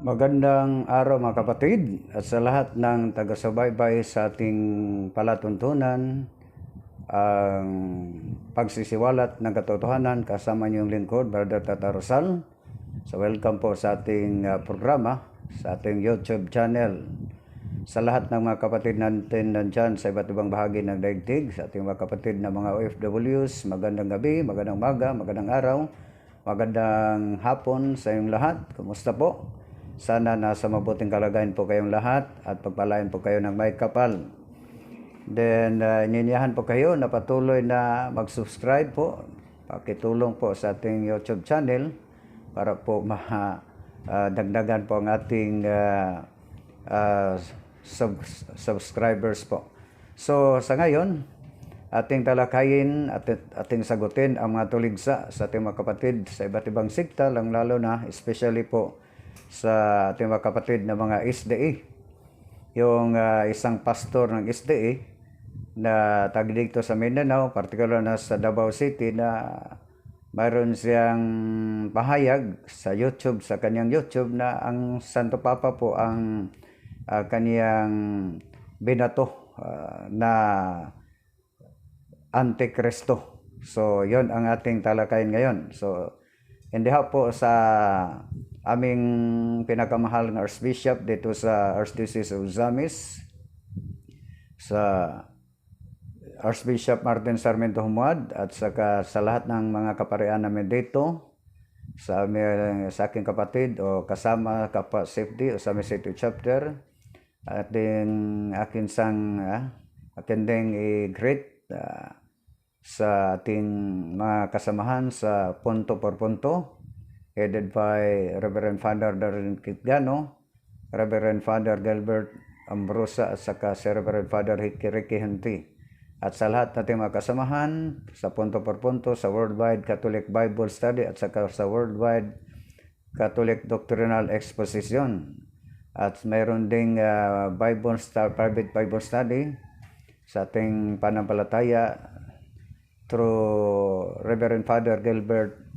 Magandang araw mga kapatid at sa lahat ng taga-subaybay sa ating palatuntunan, ang pagsisiwalat ng katotohanan kasama niyong lingkod, Brother Tata Rosal. So welcome po sa ating programa, sa ating YouTube channel. Sa lahat ng mga kapatid natin nandyan sa iba't ibang bahagi ng daigdig, sa ating mga kapatid na mga OFWs, magandang gabi, magandang umaga, magandang araw, magandang hapon sa inyong lahat. Kumusta po? Sana nasa mabuting kalagayan po kayong lahat at pagpalain po kayo ng may kapal. Then, ininyahan po kayo na patuloy na mag-subscribe po. Pakitulong po sa ating YouTube channel para po dagdagan po ang ating subscribers po. So, sa ngayon, ating talakayin at ating sagutin ang mga tuligsa sa ating mga kapatid sa iba't ibang sikta, lalo na especially po sa ating mga kapatid na mga SDA. Yung isang pastor ng SDA na taga dito sa Mindanao, particular na sa Davao City, na mayroon siyang pahayag sa YouTube, sa kanyang YouTube, na ang Santo Papa po ang kaniyang binato na Antikristo. So, yon ang ating talakayin ngayon. So, hindi po sa aming pinakamahal ng Archbishop dito sa Archdiocese of Zamis, sa Archbishop Martin Sarmiento Humuad, at saka sa lahat ng mga kaparian namin dito, sa aking kapatid o kasama Kapa Safety o sa City Chapter, at akin sang akin ding i-greet sa ating mga kasamahan sa punto por punto, headed by Reverend Father Darren Kitgano, Reverend Father Gilbert Ambrosa, at saka si Reverend Father Ricky Hunti. At sa lahat nating mga kasamahan sa punto por punto, sa Worldwide Catholic Bible Study, at saka sa Worldwide Catholic Doctrinal Exposition. At mayroon ding private Bible Study sa ating panampalataya through Reverend Father Gilbert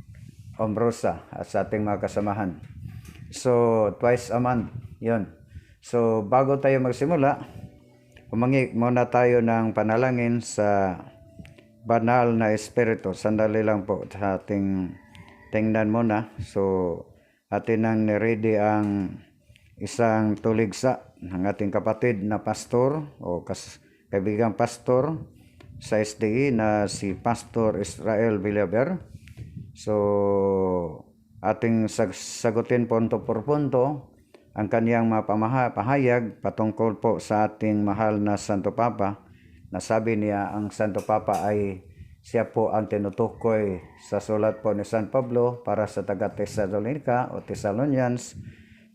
Ambrosa at sa ating mga kasamahan. So, twice a month, yun. So, bago tayo magsimula, humingi muna tayo ng panalangin sa banal na Espiritu. Sandali lang po sa ating tingnan muna. So, atin nang niready ang isang tuligsa ng ating kapatid na pastor o kaibigang pastor sa SDE na si Pastor Israel Villaver. So, ating sagutin punto por punto ang kaniyang pahayag patungkol po sa ating mahal na Santo Papa, na sabi niya ang Santo Papa ay siya po ang tinutukoy sa sulat po ni San Pablo para sa taga-Thessalonica o Thessalonians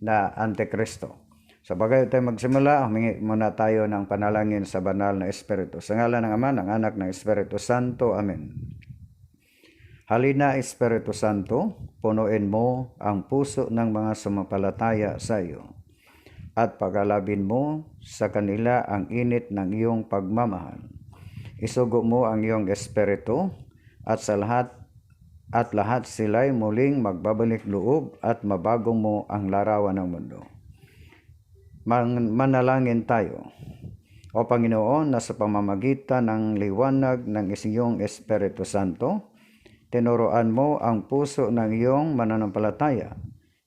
na Antikristo. Sa bagay tayo magsimula, humingi muna tayo ng panalangin sa banal na Espiritu. Sa ngalan ng Ama, ng Anak, ng Espiritu Santo. Amen. Halina, Espiritu Santo, punuin mo ang puso ng mga sumampalataya sa iyo at pagalabin mo sa kanila ang init ng iyong pagmamahal. Isugo mo ang iyong Espiritu at lahat sila'y muling magbabalik loob at mabago mo ang larawan ng mundo. Manalangin tayo. O Panginoon, na sa pamamagitan ng liwanag ng iyong Espiritu Santo, tinuruan mo ang puso ng iyong mananampalataya.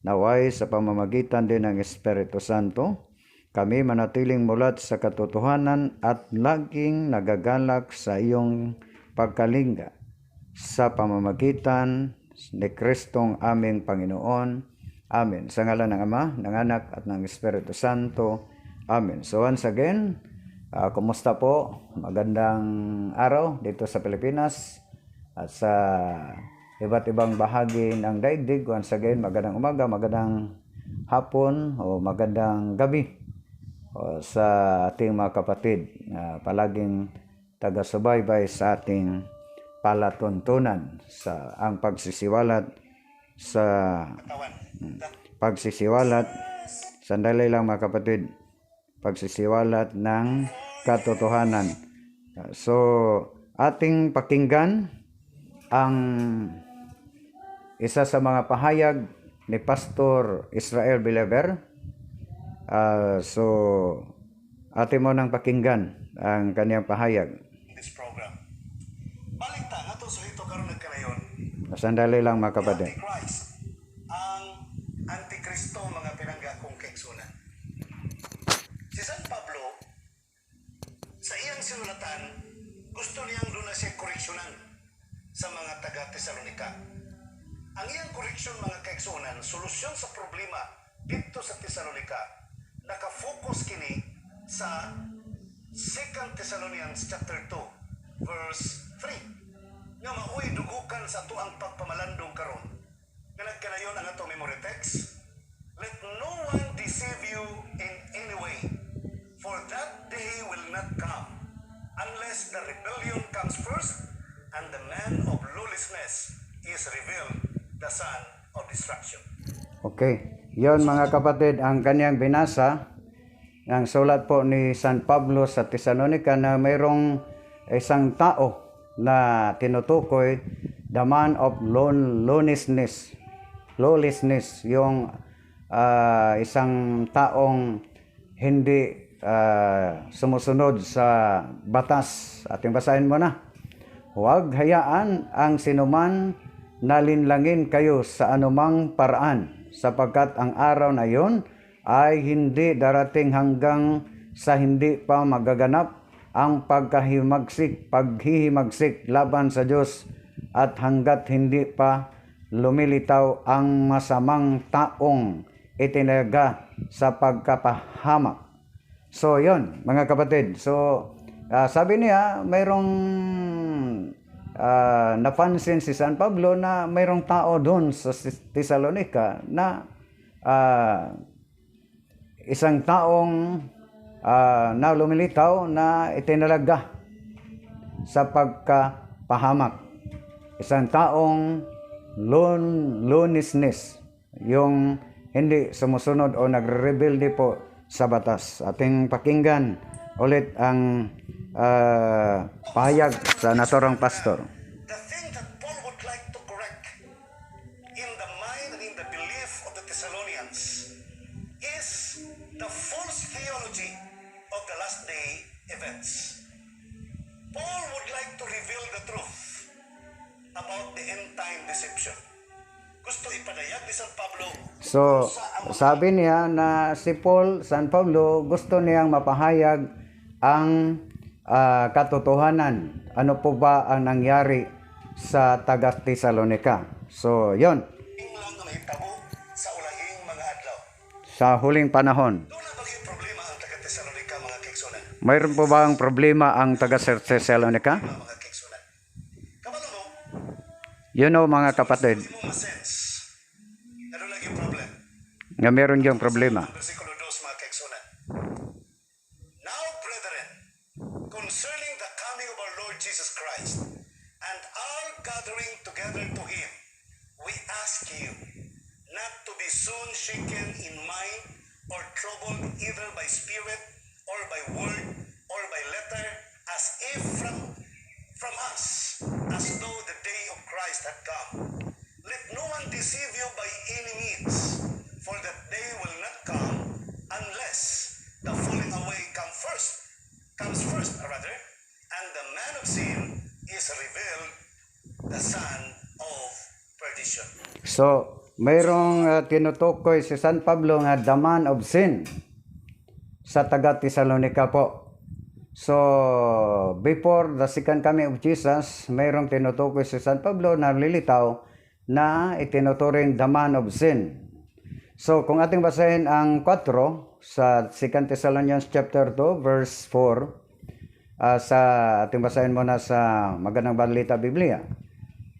Naway sa pamamagitan din ng Espiritu Santo, kami manatiling mulat sa katotohanan at laging nagagalak sa iyong pagkalinga. Sa pamamagitan ni Kristong aming Panginoon. Amen. Sa ngalan ng Ama, ng Anak, at ng Espiritu Santo. Amen. So once again, Kumusta po? Magandang araw dito sa Pilipinas at sa iba't ibang bahagi ng daigdig. Once again, magandang umaga, magandang hapon o magandang gabi sa ating mga kapatid na palaging taga-subaybay sa ating palatuntunan sa ang pagsisiwalat, sandali lang mga kapatid, pagsisiwalat ng katotohanan. So, ating pakinggan ang isa sa mga pahayag ni Pastor Israel Believer. So, atin mo nang pakinggan ang kanyang pahayag. This program. Balik ta nga to sa ito karon nagkanayon. Sandali lang mga kapatid. Antichrist. Ang Antikristo mga pinangga kong kaigsunan. Si San Pablo sa iyang sinulatan gusto niyang doon na siya koreksyonan sa mga taga Tesalonika. Ang iyang koreksyon mga kaigsunan, solusyon sa problema dito sa Tesalonika, nakafocus kini sa 2 Thessalonians chapter 2 verse 3 nga maoy dugukan sa ato ang pagpamalandong karon nga nagkanayon ang ato memory text. Let no one deceive you in any way, for that day will not come unless the rebellion comes first and the man of lawlessness is revealed, the son of destruction. Okay, yon mga kapatid ang kanyang binasa ng sulat po ni San Pablo sa Thessalonica na mayroong isang tao na tinutukoy, the man of lawlessness, yung isang taong hindi sumusunod sa batas. Ating basahin mo na. Huwag hayaan ang sinuman na linlangin kayo sa anumang paraan, sapagkat ang araw na yon ay hindi darating hanggang sa hindi pa magaganap ang paghihimagsik laban sa Diyos, at hanggat hindi pa lumilitaw ang masamang taong itinaga sa pagkapahamak. So yon mga kapatid. So sabi niya mayroong napansin si San Pablo na mayroong tao doon sa Thessalonica na isang taong na lumilitaw na itinalaga sa pagkapahamak. Isang taong lawlessness, yung hindi sumusunod o nagre-rebelde po sa batas. Ating pakinggan ulit ang pahayag sa naturang pastor. The thing that Paul would like to correct in the mind and in the belief of the Thessalonians is the false theology of the last day events. Paul would like to reveal the truth about the end time deception. Gusto ipadayag ni San Pablo. So, sabi niya na si San Pablo, gusto niyang mapahayag ang katotohanan. Ano po ba ang nangyari sa taga Thessalonica? So, yon. Lang na mahitabo sa ulahing mga adlaw. Sa huling panahon. Doon na bang problema ang taga Thessalonica mga kaigsunan? Mayroon po ba ang problema ang taga Thessalonica? Mga kaigsunan. Kabalo mo, You know mga kapatid, hindi mo ma-sense. Ano lang yung problem? nga meron yung problema. Versikulo 2 mga kaigsunan. Now, brethren, concerning the coming of our Lord Jesus Christ and our gathering together to Him, we ask you not to be soon shaken in mind or troubled either by spirit or by word or by letter, as if from us, as though the day of Christ had come. Let no one deceive you by any means, for that day will not come unless the falling away comes first, and the man of sin is revealed, the son of perdition. So, mayroong tinutukoy si San Pablo nga the man of sin sa taga Thessalonica po. So, before the second coming of Jesus, mayroong tinutukoy si San Pablo na lilitaw na itinuturing the man of sin. So, kung ating basahin ang 4 sa 2 Thessalonians chapter 2 verse 4, sa ating basahin muna sa Magandang Balita Biblia.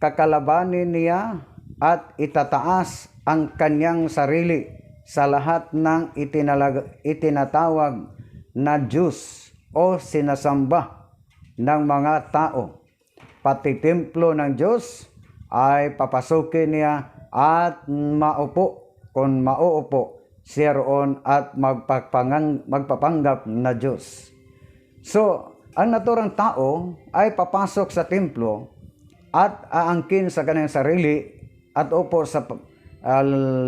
Kakalabanin niya at itataas ang kanyang sarili sa lahat ng itinatawag na Diyos o sinasamba ng mga tao. Pati templo ng Diyos ay papasukin niya at maupo kung mauupo siya roon at magpapanggap na Diyos. So, ang naturang tao ay papasok sa templo at aangkin sa kanyang sarili at upo sa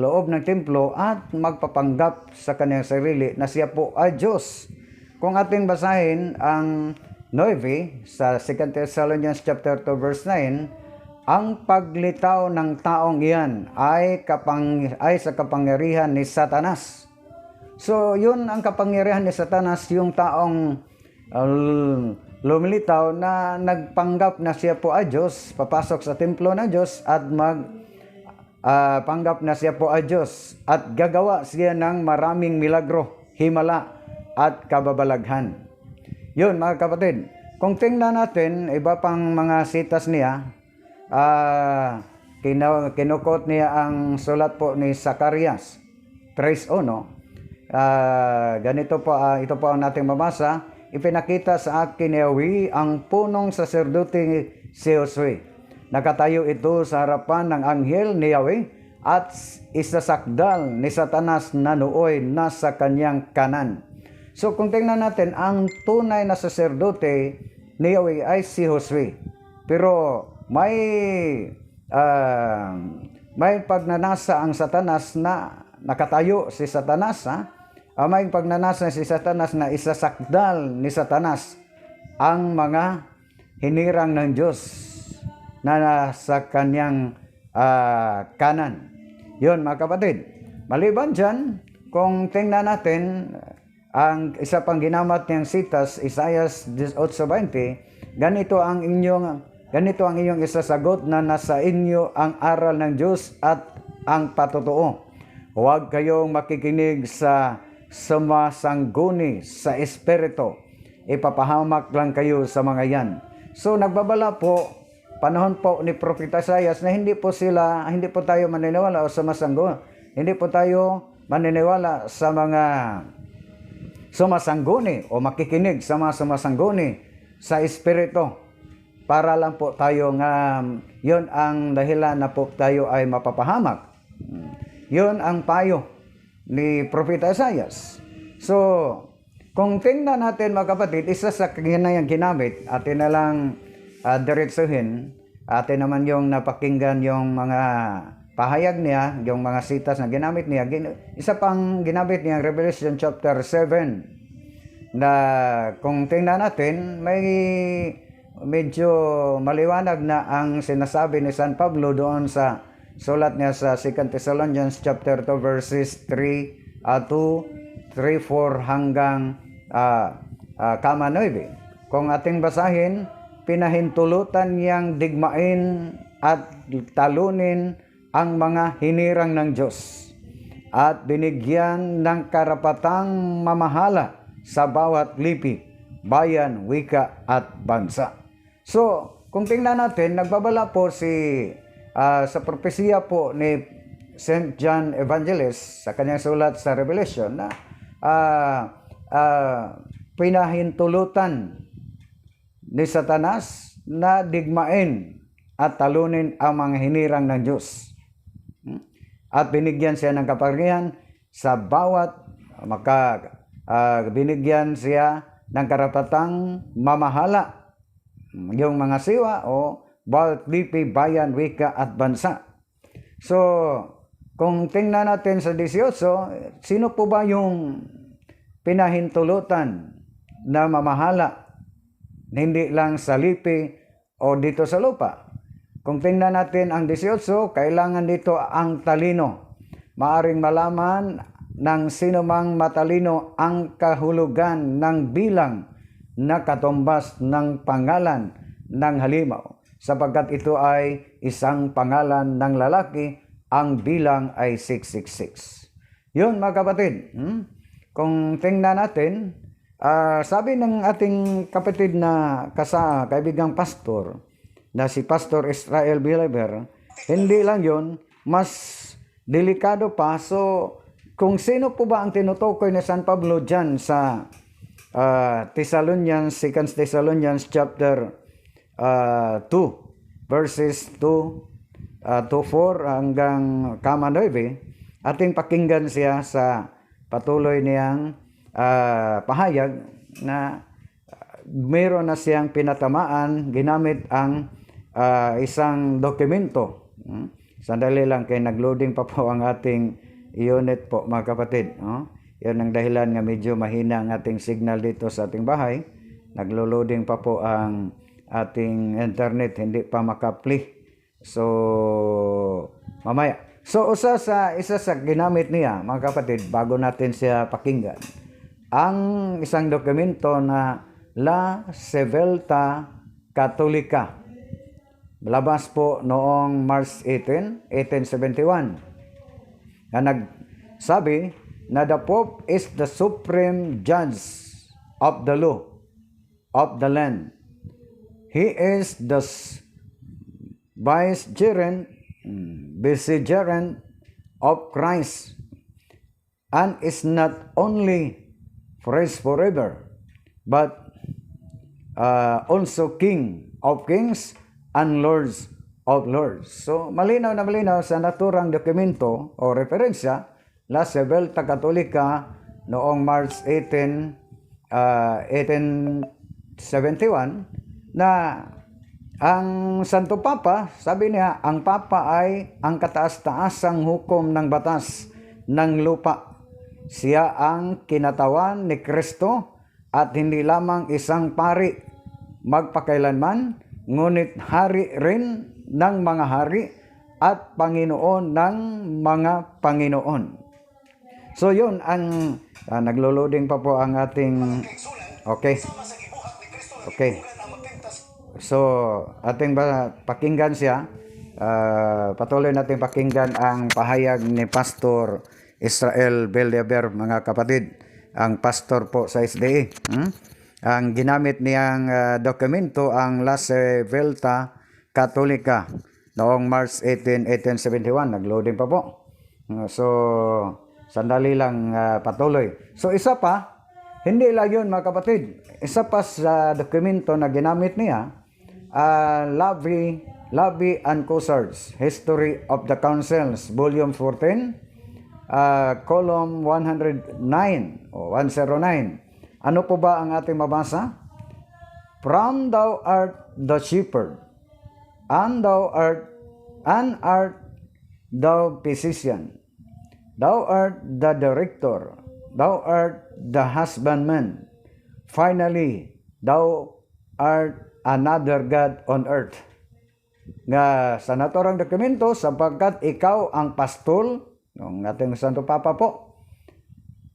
loob ng templo at magpapanggap sa kanyang sarili na siya po ay Diyos. Kung ating basahin ang 9 sa 2 Thessalonians chapter 2 verse 9, ang paglitaw ng taong iyan ay sa kapangyarihan ni Satanas. So, yun ang kapangyarihan ni Satanas, yung taong lumilitaw na nagpanggap na siya po ay Diyos, papasok sa templo ng Diyos at panggap na siya po ay Diyos at gagawa siya ng maraming milagro, himala at kababalaghan. Yun mga kapatid, kung tingnan natin iba pang mga sitas niya, kinukot niya ang sulat po ni Zacarias 3:1. Ganito po, ito po ang nating mabasa. Ipinakita sa akin ni Yahweh ang punong saserdote si Josue. Nakatayo ito sa harapan ng anghel ni Yahweh at isasakdal ni Satanas na nooy nasa kanyang kanan. So kung tingnan natin, ang tunay na saserdote ni Yahweh ay si Josue. Pero may pagnanasa ang Satanas na nakatayo si Satanas. May pagnanasa si Satanas na isasakdal ni Satanas ang mga hinirang ng Diyos na nasa kanyang kanan. Yun mga kapatid. Maliban dyan, kung tingnan natin ang isa pang ginamat niyang sitas, Isaiah 18:20, ganito ang inyong isasagot na nasa inyo ang aral ng Diyos at ang patutuo. Huwag kayong makikinig sa sumasangguni sa espiritu. Ipapahamak lang kayo sa mga yan. So nagbabala po, panahon po ni Propeta Isaias na hindi po tayo maniniwala o sumasangguni. Hindi po tayo maniniwala sa mga sumasangguni o makikinig sa mga sumasangguni sa espiritu. Para lang po tayo yun ang dahilan na po tayo ay mapapahamak. Yun ang payo ni Propeta Isaias. So, kung tingnan natin mga kapatid, isa sa kanyang ginamit, atin na lang diretsuhin, atin naman yung napakinggan yung mga pahayag niya, yung mga sitas na ginamit niya. Isa pang ginamit niya, Revelation chapter 7, na kung tingnan natin, may medyo maliwanag na ang sinasabi ni San Pablo doon sa sulat niya sa 2 Thessalonians chapter 2 verses 3, 4 hanggang 9. Kung ating basahin, pinahintulutan niyang digmain at talunin ang mga hinirang ng Diyos at binigyan ng karapatang mamahala sa bawat lipi, bayan, wika at bansa. So, kung tingnan natin, nagbabala po sa propesya po ni St. John Evangelist sa kanyang sulat sa Revelation na pinahintulutan ni Satanas na digmain at talunin ang mga hinirang ng Diyos. At binigyan siya ng kapangyarihan sa bawat binigyan siya ng karapatang mamahala yung mga siwa o bawat lipi, bayan, wika at bansa. So, kung tingnan natin sa 18, sino po ba yung pinahintulutan na mamahala? Hindi lang sa lipi o dito sa lupa. Kung tingnan natin ang 18, kailangan dito ang talino. Maaring malaman ng sino mang matalino ang kahulugan ng bilang na katumbas ng pangalan ng halimaw. Sapagkat ito ay isang pangalan ng lalaki, ang bilang ay 666. Yun mga kapatid, kung tingnan natin, Sabi ng ating kapatid na kaibigang pastor, na si Pastor Israel Bilaber, hindi lang yon, mas delikado pa. So, kung sino po ba ang tinutukoy ni San Pablo dyan sa Thessalonians, 2 Thessalonians chapter 2, verses 2 to 4 hanggang kama 9, ating pakinggan siya sa patuloy niyang pahayag na mayroon na siyang pinatamaan, ginamit ang isang dokumento. Sandali lang, kay nagloading pa po ang ating unit po, mga kapatid. Yan ang dahilan nga medyo mahina ang ating signal dito sa ating bahay. Naglo-loading pa po ang ating internet, hindi pa makapli. So, mamaya. So, isa sa ginamit niya, mga kapatid, bago natin siya pakinggan, ang isang dokumento na La Sevelta Catholica. Labas po noong March 18, 1871. Na nagsabi na the Pope is the supreme judge of the law of the land. He is the vicegerent of Christ, and is not only fresh forever, but also King of kings and Lords of lords. So, malinaw na malinaw sa naturang dokumento o referensya, La Sevelta Catholica noong March 18, 1871, na ang Santo Papa, sabi niya, ang Papa ay ang kataas-taasang hukom ng batas ng lupa. Siya ang kinatawan ni Kristo at hindi lamang isang pari magpakailanman, ngunit hari rin ng mga hari at Panginoon ng mga Panginoon. So yun ang naglo-loading pa po ang ating okay. So ating pakinggan siya. Patuloy natin pakinggan ang pahayag ni Pastor Israel Bilaber, mga kapatid, ang pastor po sa SDA. Ang ginamit niyang dokumento ang La Sevelta Catholica noong March 18, 1871. Nagloading pa po. So, sandali lang, patuloy. So, isa pa, hindi lang yun, mga kapatid. Isa pa sa dokumento na ginamit niya, Lavie and Cossards, History of the Councils, Volume 14, column 109 o 109. Ano po ba ang ating mabasa? From thou art the shepherd, and art thou physician, thou art the director, thou art the husbandman, finally thou art another God on earth. Nga sa naturang dokumento, sapagkat ikaw ang pastol, ng ating Santo Papa po,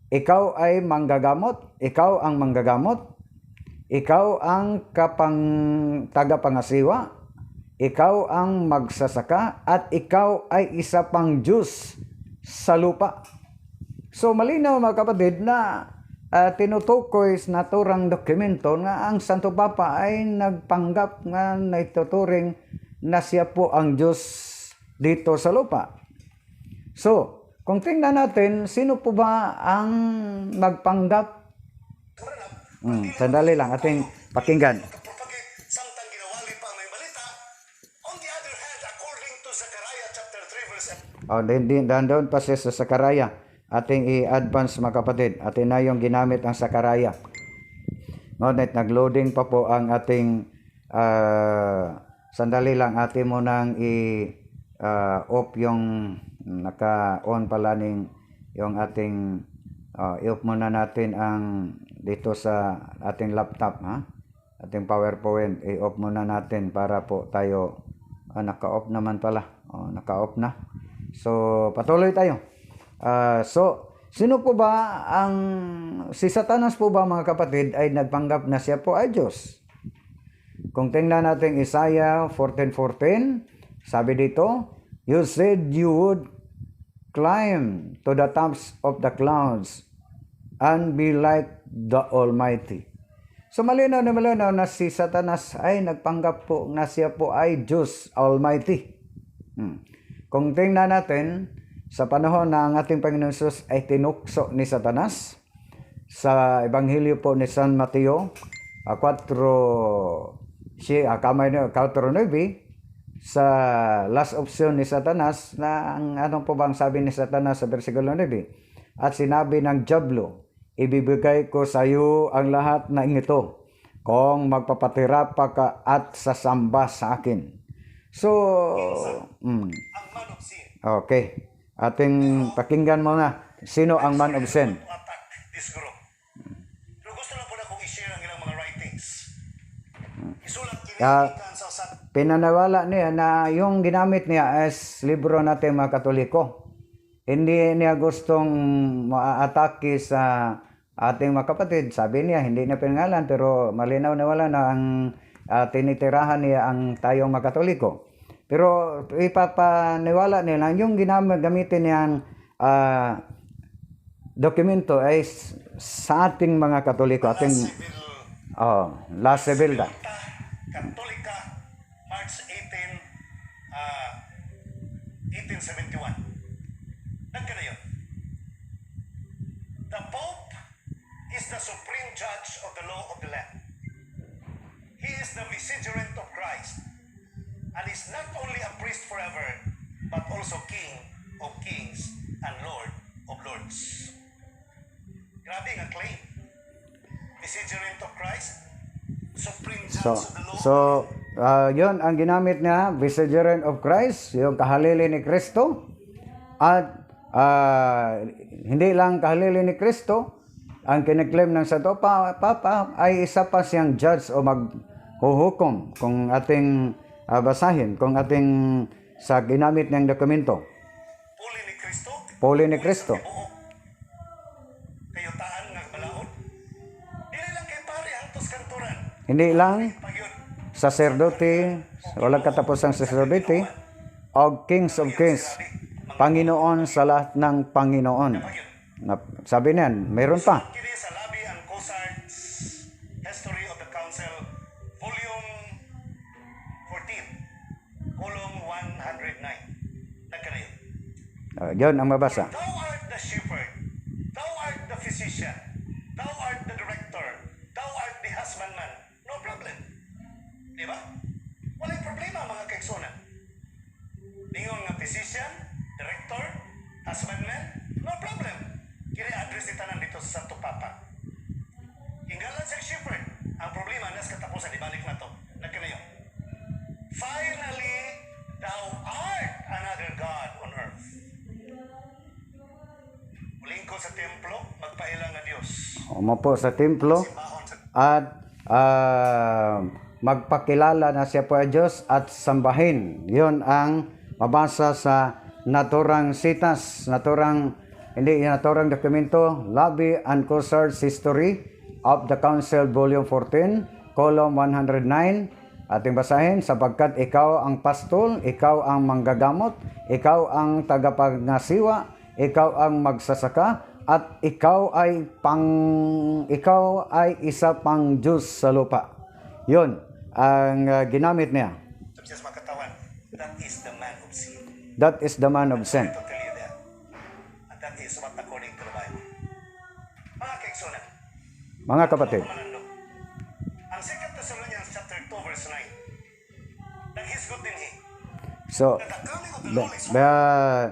ikaw ay manggagamot, ikaw ang manggagamot, ikaw ang tagapangasiwa, ikaw ang magsasaka, at ikaw ay isa pang Diyos sa lupa. So malinaw, mga kapatid, na tinutukoy sa naturang dokumento nga ang Santo Papa ay nagpanggap nga na ituturing na siya po ang Diyos dito sa lupa. So, kung tingnan natin, sino po ba ang magpanggap? Sandali lang, ating pakinggan. Samtang ginawali pa may balita. On the other hand, according to Zechariah chapter 3 verse Doon pa siya sa Sakaraya. Ating i-advance, mga kapatid. Atin na yung ginamit ang Sakaraya. Ngunit nag-loading pa po ang ating sandali lang, atin mo nang i-off yung naka-on pala yung ating i-off muna natin ang dito sa ating laptop, ating PowerPoint, i-off muna natin para po tayo naka-off naman pala. Naka-off na. So patuloy tayo. So sino po ba si Satanas po ba, mga kapatid, ay nagpanggap na siya po ay Diyos? Kung tingnan natin Isaiah 14:14, sabi dito, you said you would climb to the tops of the clouds and be like the Almighty. So malinaw na si Satanas ay nagpanggap po na siya po ay Diyos Almighty. Kung tingnan natin, sa panahon na ang ating Panginoon Jesus ay tinukso ni Satanas, sa Ebanghelyo po ni San Mateo, 4:9, sa last option ni Satanas, na anong po bang sabi ni Satanas sa versikulo 9? At sinabi ng Diablo, ibibigay ko sa iyo ang lahat na ito kung magpapatira pa ka at sasamba sa akin. So, Ang man of sin okay. Ating pakinggan muna, sino ang man of sin? to attack this group. Pero gusto lang po na kong i-share ang ilang mga writings. Isulat kinikikan sa usan. Pinanawala niya na yung ginamit niya as libro natin mga Katoliko. Hindi niya gustong maatake sa ating mga kapatid. Sabi niya, hindi niya pinangalan, pero malinaw na wala na ang tinitirahan niya ang tayong mga Katoliko. Pero ipapaniwala nila yung gamitin niyang dokumento ay sa ating mga Katoliko, ating La Sibilda. Katolika, March 18, 1871. Nagkana yun. The Pope is the supreme judge of the law of the land. He is the vicegerent of Christ, and is not only a priest forever, but also King of kings and Lord of lords. Grabe nga claim. Vicegerent of Christ, supreme judge of the law. Yun ang ginamit niya, vicegerent of Christ, yung kahalili ni Kristo. At hindi lang kahalili ni Kristo, ang kiniklaim ng Santo Papa ay isa pa siyang judge o maghuhukom kung ating basahin, kung ating sa ginamit niyang dokumento. Puli ni Kristo. Puli ni Kristo. Kayutaan nga balaod. Dili lang kay pare antos kanturan. Hindi lang Pagyud. sacerdote, walang katapos ang sacerdote, o kings of kings, Panginoon sa lahat ng Panginoon. Sabi niyan, mayroon pa. Kini sa Labi and Cosart's History of the Council, Volume 14, column 109. Nagkanayon. Yun ang mabasa. Thou art the shepherd, thou art the physician, thou art the director, thou art the husbandman. No problem. Di ba? Walang problema mga kaigsunan. Ningon nga physician, director, husbandman, no problem. Kini address ni tanan dito sa Santo Papa. Hinggalan sa shepherd. Ang problema nas katapusan, ibalik na to. Nagkanayon. Finally, thou art another God on earth. Muling ko sa templo, magpailang nga Diyos. Umapo sa templo Simbahon sa at magpakilala na siya po ay Diyos at sambahin. Yun ang mabasa sa naturang sitas, hindi naturang dokumento, Labi and Cosart's History of the Council, Volume 14, column 109. Ating basahin, sapagkat ikaw ang pastol, ikaw ang manggagamot, ikaw ang tagapagngasiwa, ikaw ang magsasaka, at ikaw ay isa pang Diyos sa lupa. Yun ang ginamit niya. Subsist makatawan. That is the man of sin. That is the man of sin. To tell you that. And that is what according to the Bible. Mga kaigsunan, Mga kapatid, manando. Ang 2 Thessalonians chapter 2 verse 9. Naghisgot din he. so That the coming of the ba- Lord is ba-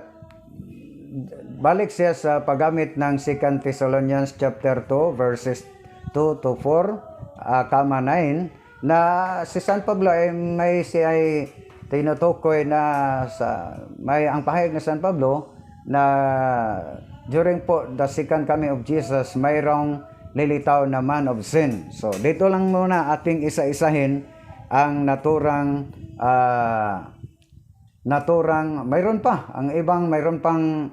balik siya sa paggamit ng 2 Thessalonians chapter 2 verses 2 to 4, kama 9, na si San Pablo ay siya ay tinutukoy na may ang pahayag ng San Pablo na during po the second coming of Jesus, mayroong lilitaw na man of sin. So dito lang muna ating isa-isahin ang naturang mayroon pa ang ibang, mayroon pang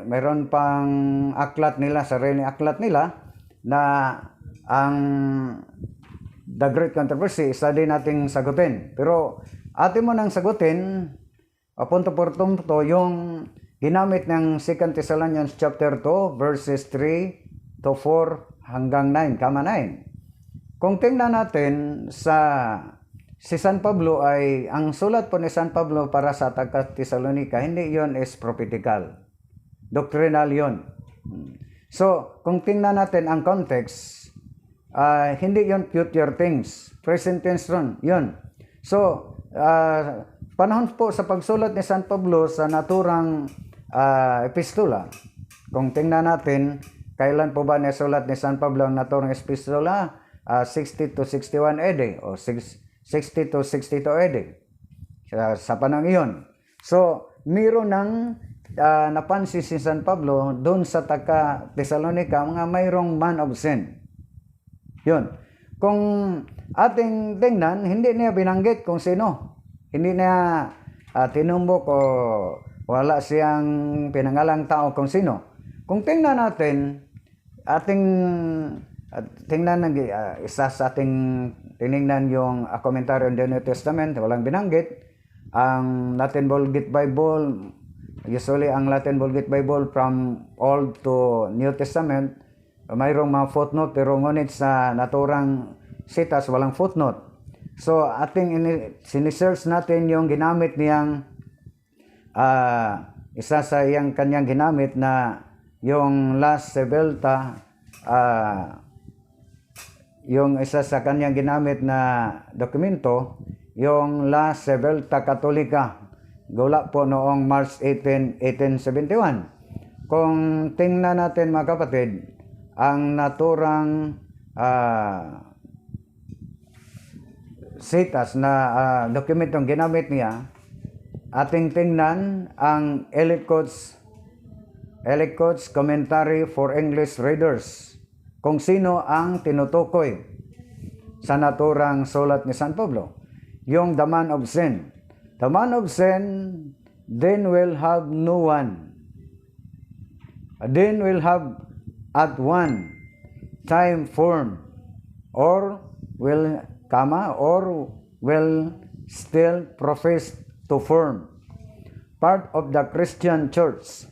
mayroon pang aklat nila, sariling aklat nila, na ang The Great Controversy, isa din nating sagutin. Pero atin mo nang sagutin, punto por punto, yung ginamit ng 2 Thessalonians chapter 2 verses 3 to 4 hanggang 9, kama 9. Kung tingnan natin si San Pablo ay, ang sulat po ni San Pablo para sa taga-Tesalonica, hindi yon is prophetical. Doctrinal yon. So, kung tingnan natin ang context, hindi yon future things. Present tense ron, yun. So, panahon po sa pagsulat ni San Pablo sa naturang epistola, kung tingnan natin, kailan po ba nasulat ni San Pablo ang naturang epistola? 60 to 61 AD o 60 to 62 AD sa panahon iyon. So, mayroon ng napansin si San Pablo doon sa taga-Thessalonica, mga mayroong man of sin. Yun. Kung ating tingnan, hindi niya binanggit kung sino. Hindi niya tinumbok o wala siyang pinangalang tao kung sino. Kung tingnan natin, tingnan isa sa ating tinignan yung komentaryo ng New Testament, walang binanggit. Ang Latin Vulgate Bible, usually ang Latin Vulgate Bible from Old to New Testament, mayroong mga footnote, pero ngunit sa naturang sitas, walang footnote. So, sinisearch natin yung ginamit niyang, isa sa kanyang ginamit na yung Las Sebelta, yung isa sa kanyang ginamit na dokumento, yung La Sebelta Catholica, gula po noong March 18, 1871. Kung tingnan natin mga kapatid, ang naturang sitas na dokumentong ginamit niya, ating tingnan ang Ellicott's Commentary for English Readers, kung sino ang tinutukoy sa naturang sulat ni San Pablo. Yung the man of sin. The man of sin then will have no one. Then will have at one time form or will still profess to form part of the Christian church.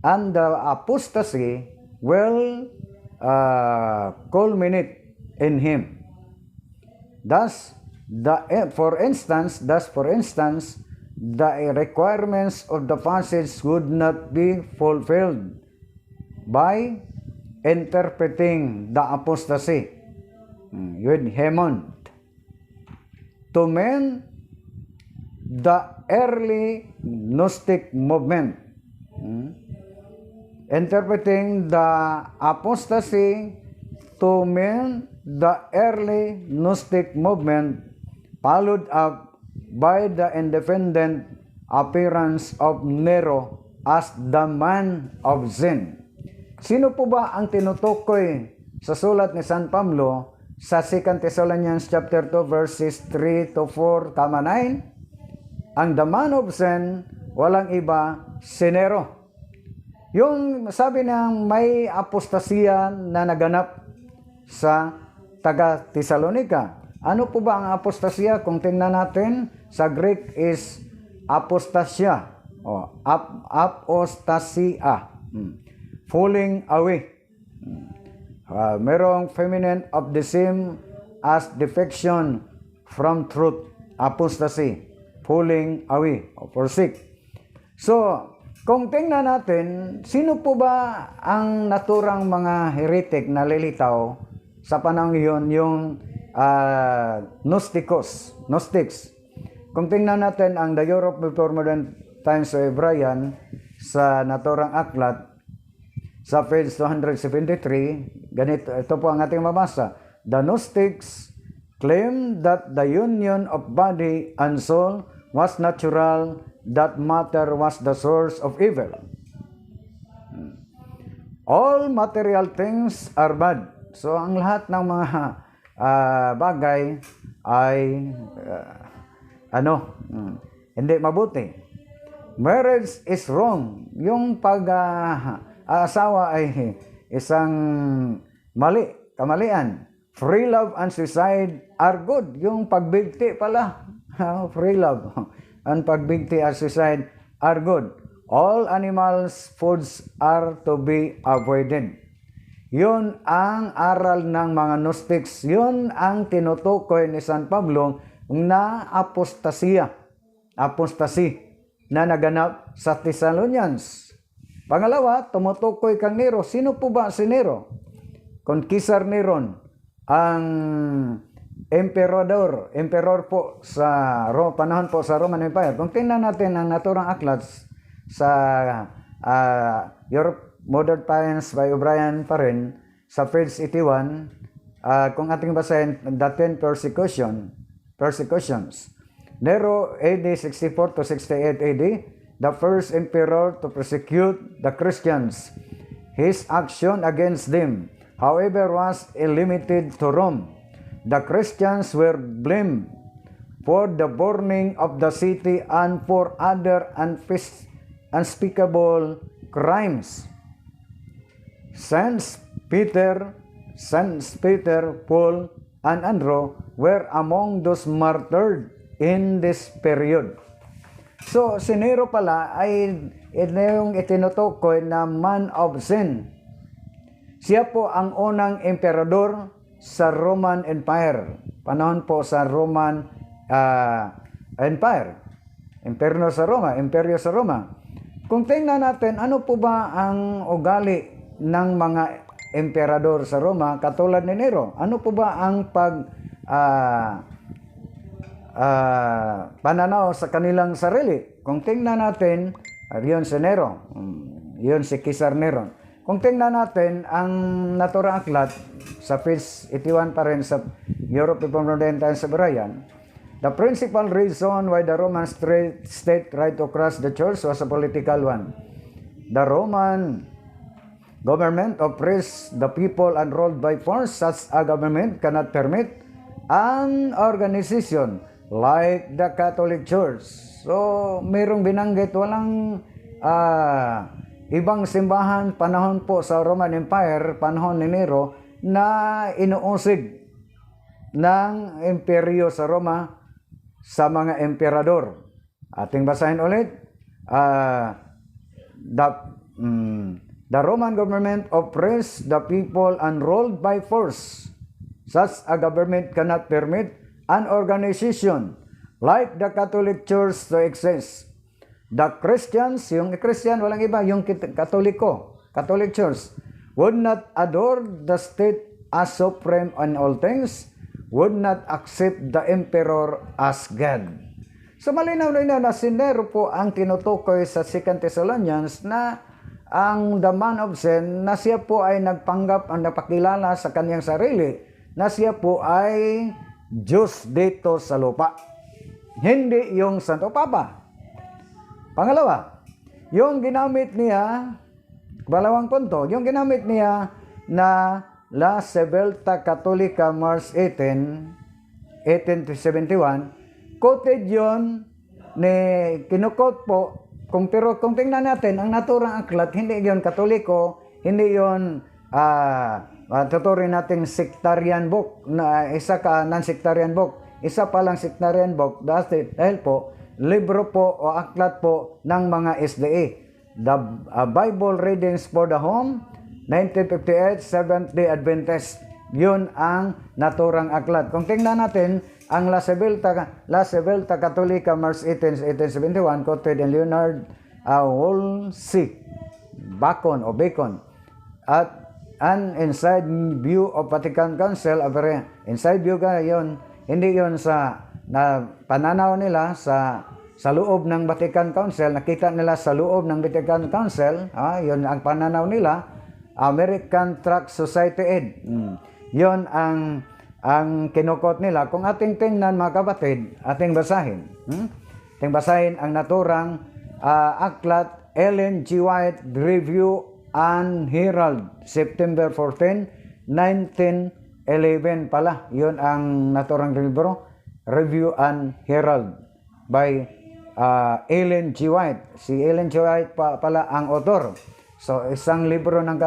And the apostasy will culminate in him. Thus, for instance, the requirements of the passage would not be fulfilled by interpreting the apostasy with Hammond to mean the early Gnostic movement. Interpreting the apostasy to mean the early Gnostic movement, followed up by the independent appearance of Nero as the man of sin. Sino po ba ang tinutukoy sa sulat ni San Pablo sa 2 Thessalonians chapter 2 verses 3 to 4, 9? Ang the man of sin, walang iba, si Nero. Yung sabi niyang may apostasya na naganap sa taga-Thessalonica. Ano po ba ang apostasya? Kung tingnan natin, sa Greek is apostasya. Apostasia. Falling away. Merong feminine of the same as defection from truth. Apostasy. Falling away. O forsake. So, kung tingnan natin, sino po ba ang naturang mga heretic na lilitaw sa panahon iyon, yung Gnostics. Kung tingnan natin ang The Europe Before Modern Times of Brian sa naturang aklat, sa page 273, ganito, ito po ang ating mabasa. The Gnostics claim that the union of body and soul was natural, that matter was the source of evil. All material things are bad. So, ang lahat ng mga bagay ay hindi mabuti. Marriage is wrong. Yung pag-aasawa ay isang kamalian. Free love and suicide are good. Yung pagbigti pala, free love and pagbigti and suicide are good. All animals foods are to be avoided. Yun ang aral ng mga Gnostics. Yun ang tinutukoy ni San Pablo na apostasy na naganap sa Thessalonians. Pangalawa, tumutukoy kang Nero. Sino po ba si Nero? Kung Caesar Neron, ang emperor po sa panahon po sa Roman Empire. Kung tingnan natin ang naturang aklat sa Europe Modern Times by O'Brien pa rin, sa page 81, kung ating basahin, the 10 persecutions. Nero, AD 64 to 68 AD, the first emperor to persecute the Christians. His action against them, however, was limited to Rome. The Christians were blamed for the burning of the city and for other unspeakable crimes. Saints Peter, Paul, and Andrew were among those martyred in this period. So, si Nero pala ay yung itinutukoy na man of sin. Siya po ang unang emperador sa Roman Empire. Panahon po sa Roman Empire. Imperyo sa Roma. Kung tingnan natin, ano po ba ang ugali ng mga emperador sa Roma katulad ni Nero? Ano po ba ang pananaw sa kanilang sarili? Kung tingnan natin, yun si Nero, yun si Caesar Neron. Kung tingnan natin ang naturang aklat sa page 81 pa rin sa Europe Modern Times sa Brian, the principal reason why the Roman state tried to crush the church was a political one. The Roman government oppressed the people and ruled by force. Such a government cannot permit an organization like the Catholic Church. So, mayroong binanggit, walang ibang simbahan panahon po sa Roman Empire, panahon ni Nero, na inuusig ng imperyo sa Roma sa mga emperador. Ating basahin ulit. The Roman government oppressed the people and ruled by force. Such a government cannot permit an organization like the Catholic Church to exist. The Christians, yung Christian, walang iba, yung Catholic Church, would not adore the state as supreme on all things, would not accept the emperor as God. So malinaw na si Nero po ang tinutukoy sa 2 Thessalonians na ang the man of sin, na siya po ay nagpanggap ang napakilala sa kanyang sarili, na siya po ay Diyos dito sa lupa. Hindi yung Santo Papa. Pangalawa, yung ginamit niya, balawang punto, yung ginamit niya na La Sebelta Catholica March 18, 1871, quoted yun ni kinukot po. Kung tingnan natin, ang naturang aklat, hindi yon Katoliko, hindi yon tuturin natin sectarian book, na isa ka non-sectarian book, isa palang sectarian book, dahil po, libro po o aklat po ng mga SDA. The Bible Readings for the Home, 1958, Seventh-day Adventist. Yun ang naturang aklat. Kung tingnan natin, ang La Sebelta Catholica March 18, 1871, quoted in Leonard Wolsey, Bacon, at an inside view of Vatican Council, inside view ka yun, hindi yun sa pananaw nila sa loob ng Vatican Council, nakita nila sa loob ng Vatican Council, yun ang pananaw nila, American Tract Society Aid. Yun ang kinukot nila. Kung ating tingnan mga kapatid, ating basahin. Ating basahin ang naturang aklat Ellen G. White Review and Herald, September 14, 1911 pala. Yun ang naturang libro, Review and Herald by Ellen G. White. Si Ellen G. White pala ang author. So, isang libro ng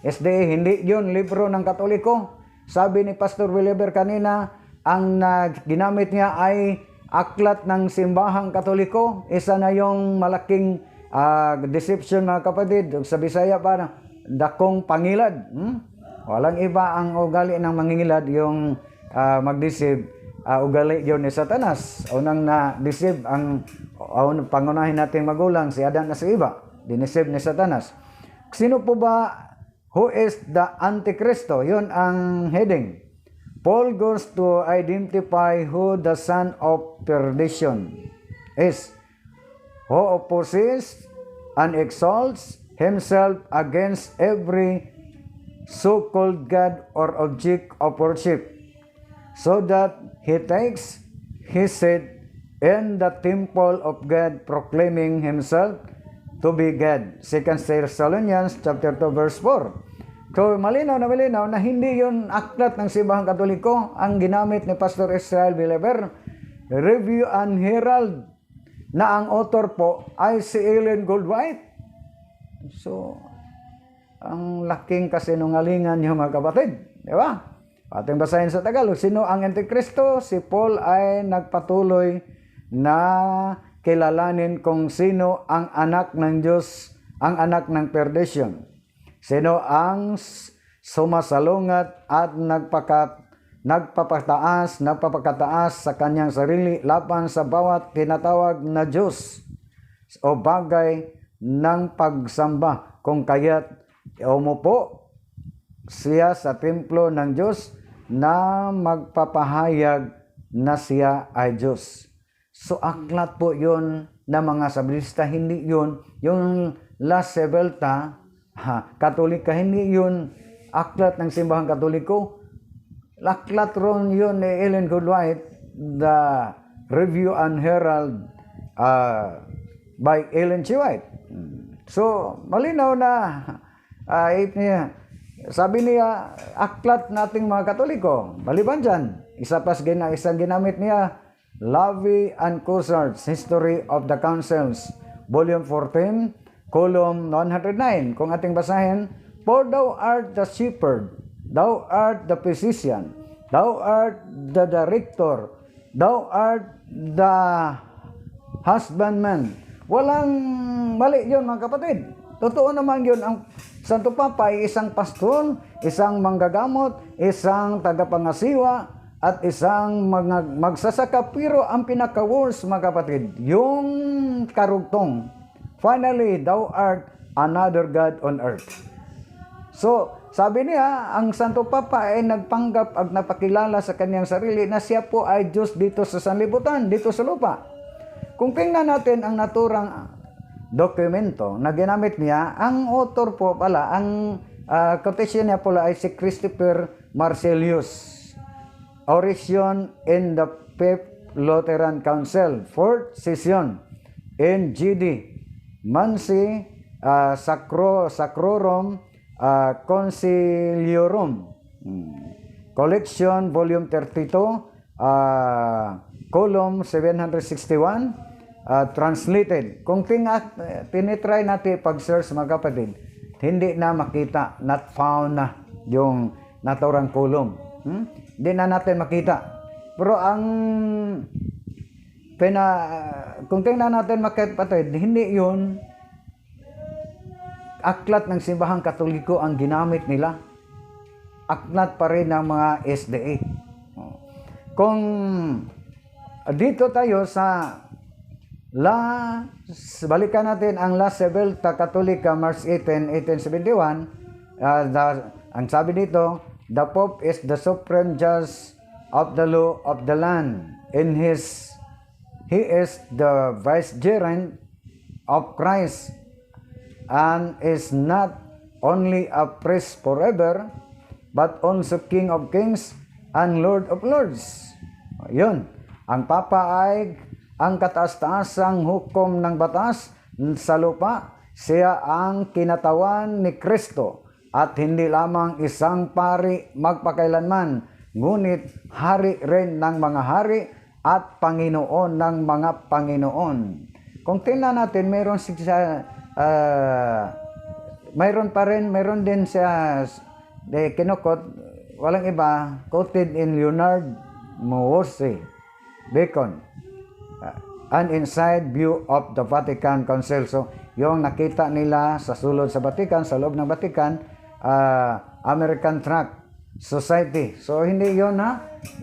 SDA, hindi yun libro ng Katoliko. Sabi ni Pastor Williber kanina, ang ginamit niya ay aklat ng simbahang Katoliko. Isa na yung malaking deception mga kapatid, sa Bisaya pa dakong pangilad. Walang iba ang ugali ng mangingilad, yung mag-deceive, ugali yun ni Satanas. Unang na-deceive ang pangunahin nating magulang, si Adan na si Eva, dineseive ni Satanas. Sino po ba, who is the Antikristo? Yun ang heading. Paul goes to identify who the son of perdition is, who opposes and exalts himself against every so-called God or object of worship, so that he takes his seat in the temple of God, proclaiming himself to be God. 2 Thessalonians chapter 2 verse 4. So malinaw na hindi yun aklat ng Simbahang Katoliko ang ginamit ni Pastor Israel Villaver. Review and Herald na ang author po ay si Ellen Goldwhite. So ang laking kasinungalingan niyo mga kapatid, di ba? Ating basahin sa Tagalog. Sino ang Antikristo? Si Paul ay nagpatuloy na kilalanin kung sino ang anak ng Diyos, ang anak ng perdition. Sino ang sumasalungat at nagpapakataas sa kanyang sarili laban sa bawat tinatawag na Diyos o bagay ng pagsamba, kung kaya't umupo siya sa templo ng Diyos na magpapahayag na siya ay Diyos. So aklat po yun na mga sablista, hindi yun yung La Sebelta Katolika, hindi yun aklat ng Simbahang Katoliko. Aklat ron yun ni Ellen Goldwhite, the Review and Herald by Ellen G. White. So malinaw na sabi niya, aklat nating mga Katoliko. Maliban dyan, isang ginamit niya, Lavie and Cussard's History of the Councils, Volume 14, Column 109. Kung ating basahin, for thou art the shepherd, thou art the physician, thou art the director, thou art the husbandman. Walang mali yun mga kapatid. Totoo naman yun. Ang Santo Papa ay isang pastol, isang manggagamot, isang tagapangasiwa, at isang magsasaka. Pero ang pinaka-worst mga kapatid, yung karugtong. Finally, thou art another God on earth. So, sabi niya, ang Santo Papa ay nagpanggap at napakilala sa kanyang sarili na siya po ay Diyos dito sa sanlibutan, dito sa lupa. Kung tingnan natin ang naturang dokumento na ginamit niya, ang author po pala, ang quotation niya pala ay si Christopher Marcelius. Oration in the Fifth Lutheran Council, 4th Session, in GD, Mansi Sacrorum Conciliorum, Collection, Volume 32, Column 761, translated. Kung tinitry natin pag-search mga kapatid, hindi na makita, not found na yung naturang column. Hindi na natin makita. Pero ang kung tingnan natin mga kapatid, hindi yun aklat ng Simbahang Katoliko ang ginamit nila. Aklat pa rin ng mga SDA. Kung dito tayo sa balikan natin ang La Sebelta Catholica, March 18, 1871, ang sabi dito, the Pope is the supreme judge of the law of the land. He is the vicegerent of Christ and is not only a priest forever, but also King of Kings and Lord of Lords. Yun, ang Papa ay ang kataas-taasang hukom ng batas sa lupa. Siya ang kinatawan ni Kristo at hindi lamang isang pari magpakailanman, ngunit hari rin ng mga hari at Panginoon ng mga Panginoon. Kung tingnan natin, meron din siya kinukot, walang iba, quoted in Leonard Mowosey Bacon, an inside view of the Vatican Council. So, yung nakita nila sa sulod sa Vatican, sa loob ng Vatican, American Tract Society. So hindi yon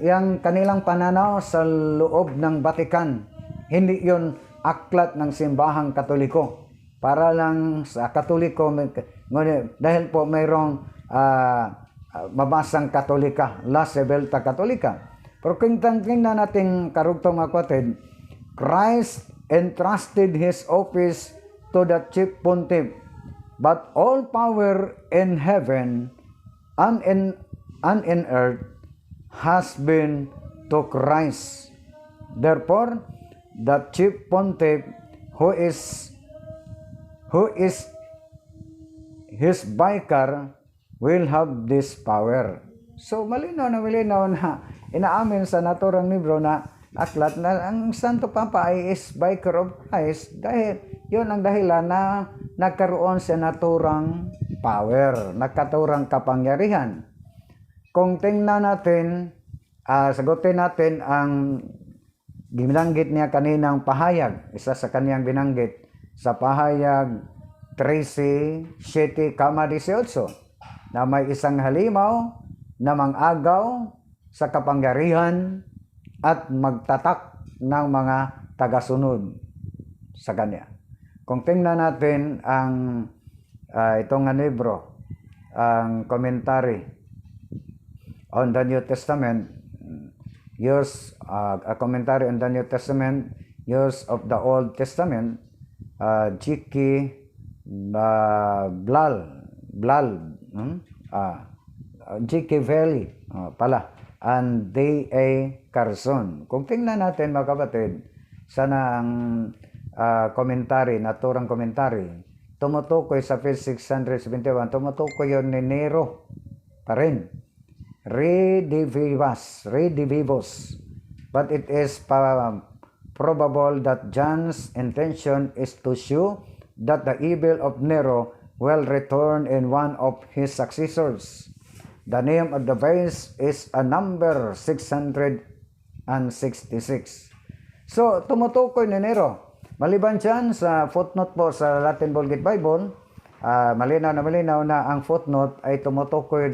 yung kanilang pananaw sa loob ng Vatican. Hindi yon aklat ng simbahang Katoliko. Para lang sa Katoliko, dahil po mayroong mabasang Katolika, La Sebelta Katolika. Pero kung tingnan natin karugtong mga kapatid, Christ entrusted His office to the chief pontiff, but all power in heaven and in earth has been to Christ. Therefore, the chief pontiff who is his vicar will have this power. So malinaw na inaamin sa naturang libro na aklat na ang Santo Papa ay is vicar of Christ dahil yun ang dahilan na nagkaroon sa naturang power, nagkaturang kapangyarihan. Kung tingnan natin, sagutin natin ang binanggit niya kaninang pahayag, isa sa kaniyang binanggit sa pahayag 13:7, 18, na may isang halimaw na mangagaw sa kapangyarihan at magtatak ng mga tagasunod sa kanya. Kung tingnan natin ang itong libro, ang commentary on the New Testament, a commentary on the New Testament, use of the Old Testament, G.K. G.K. Valley and D.A. Carson. Kung tingnan natin mga kapatid, sana ang commentary, naturang commentary, tumutukoy sa page 671, tumutukoy yun ni Nero pa rin. Redivivus. But it is probable that John's intention is to show that the evil of Nero will return in one of his successors. The name of the verse is a number 666. So, tumutukoy ni Nero. Maliban dyan sa footnote po sa Latin Vulgate Bible, malinaw na ang footnote ay tumutukoy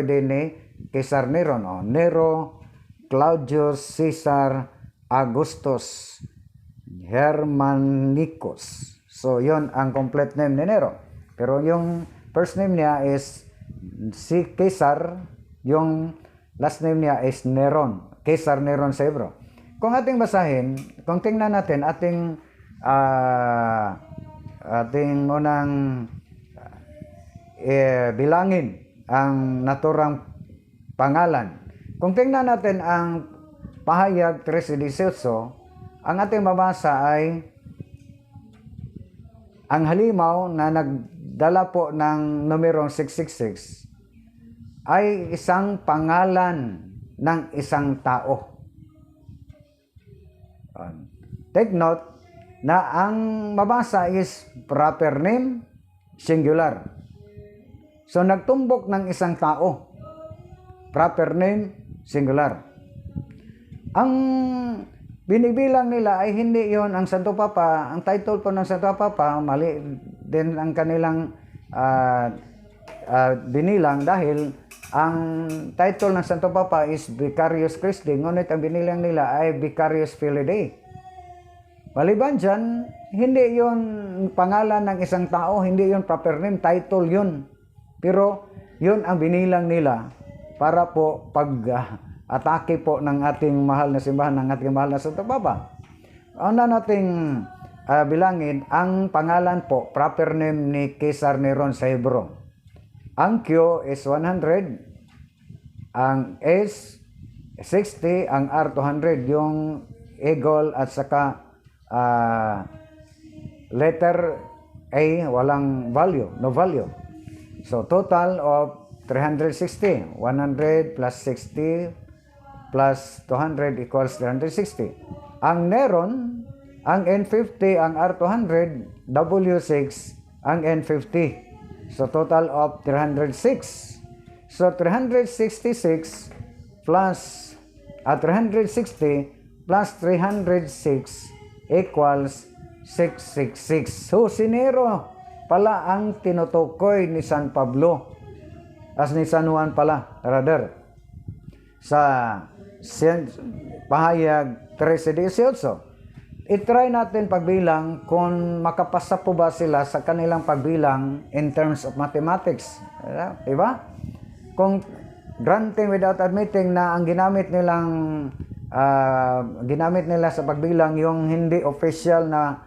din ni Caesar Nero. Nero Claudius Caesar Augustus Germanicus. So, yon ang complete name ni Nero. Pero yung first name niya is si Caesar, yung last name niya is Neron. Caesar Neron sa Hebro. Kung ating basahin, kung tingnan natin ating unang bilangin ang naturang pangalan. Kung tingnan natin ang pahayag 13:18, ang ating mabasa ay ang halimaw na nagdala po ng numerong 666 ay isang pangalan ng isang tao. Take note na ang mabasa is proper name, singular. So nagtumbok ng isang tao. Proper name, singular. Ang binibilang nila ay hindi yon ang Santo Papa. Ang title po ng Santo Papa, mali din ang kanilang binilang dahil ang title ng Santo Papa is Vicarius Christi, ngunit ang binilang nila ay Vicarius Filii Dei. Maliban dyan, hindi yon pangalan ng isang tao, hindi yon proper name, title yon. Pero yon ang binilang nila para po pag-atake po ng ating mahal na simbahan, ng ating mahal na Santo Papa. Una nating bilangin ang pangalan po, proper name ni Caesar Neron sa Hebro. Ang Q is 100, ang S 60, ang R 200, yung eagle at saka letter A walang value, no value. So total of 360, 100 plus 60 plus 200 equals 360. Ang Neron, ang N50, ang R200, W6, ang N50. So total of 306. So 366 plus 360 plus 306 equals 666. So, si Nero pala ang tinutukoy ni San Pablo. As ni San Juan pala, rather. Sa pahayag 13:18. I-try natin pagbilang kung makapasa po ba sila sa kanilang pagbilang in terms of mathematics. Diba? Kung granting without admitting na ang ginamit nila sa pagbilang yung hindi official na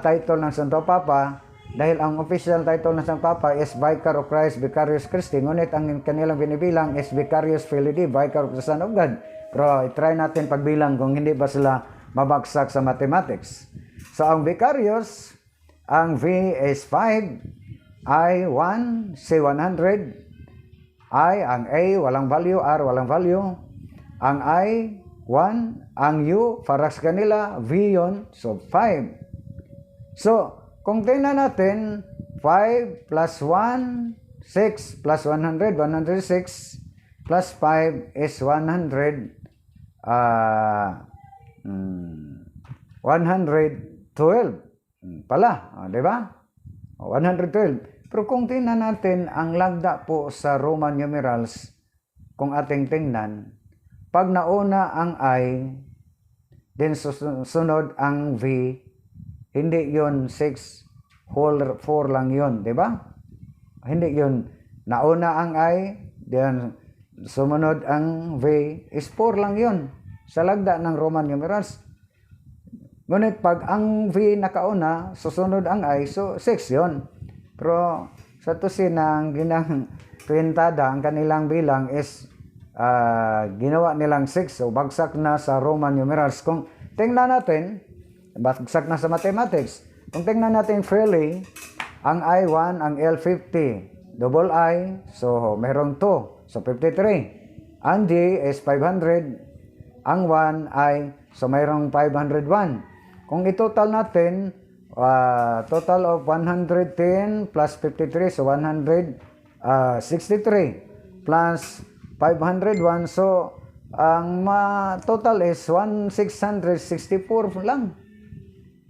title ng Santo Papa, dahil ang official title ng Santo Papa is Vicar of Christ, Vicarius Christi, ngunit ang kanilang binibilang is Vicarius Filii, Vicar of the Son of God. Pero i-try natin pagbilang kung hindi ba sila mabagsak sa mathematics. So ang Vicarius, ang V is 5, I 1, C 100, I, ang A walang value, R walang value, ang I 1, ang U para sa kanila V yon, so 5. So kung tingnan natin, 5 plus 1, 6 plus 100, 106 plus 5 is 100, 112 pala, di ba? 112. Pero kung tingnan natin ang lagda po sa Roman numerals, kung ating tingnan, pag nauna ang I, then susunod ang V, hindi yun 6 whole 4 lang yun, di ba? Hindi yun. Nauna ang I, then sumunod ang V is 4 lang yun sa lagda ng Roman numerals. Ngunit pag ang V nakauna, susunod ang I, so 6 yun. Pero sa tusin ng ginang kwintada, ang kanilang bilang is ginawa nilang 6, so bagsak na sa Roman numerals. Kung tingnan natin, bagsak na sa mathematics. Kung tingnan natin freely, ang I1, ang L50, double I, so merong 2, so 53. Ang D is 500, ang 1I, so mayroong 501. Kung itotal natin, total of 110 plus 53, so 163 plus 501, so ang total is 1664 lang.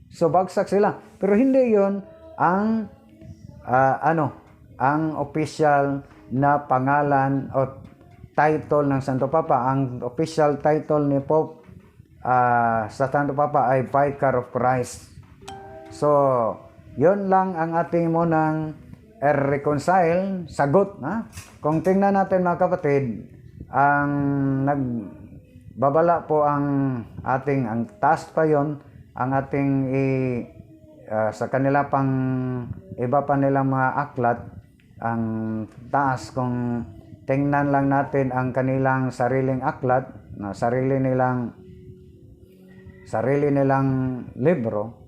So bagsak sila. Pero hindi 'yon ang ang official na pangalan o title ng Santo Papa. Ang official title ni Pope sa Santo Papa ay Vicar of Christ. So, 'yon lang ang ating munang reconcile, sagot, ha? Kung tingnan natin mga kapatid, ang nagbabala po ang task pa 'yon, ang ating sa kanila pang iba pa nilang mga aklat, ang taas kung tingnan lang natin ang kanilang sariling aklat, na sarili nilang libro.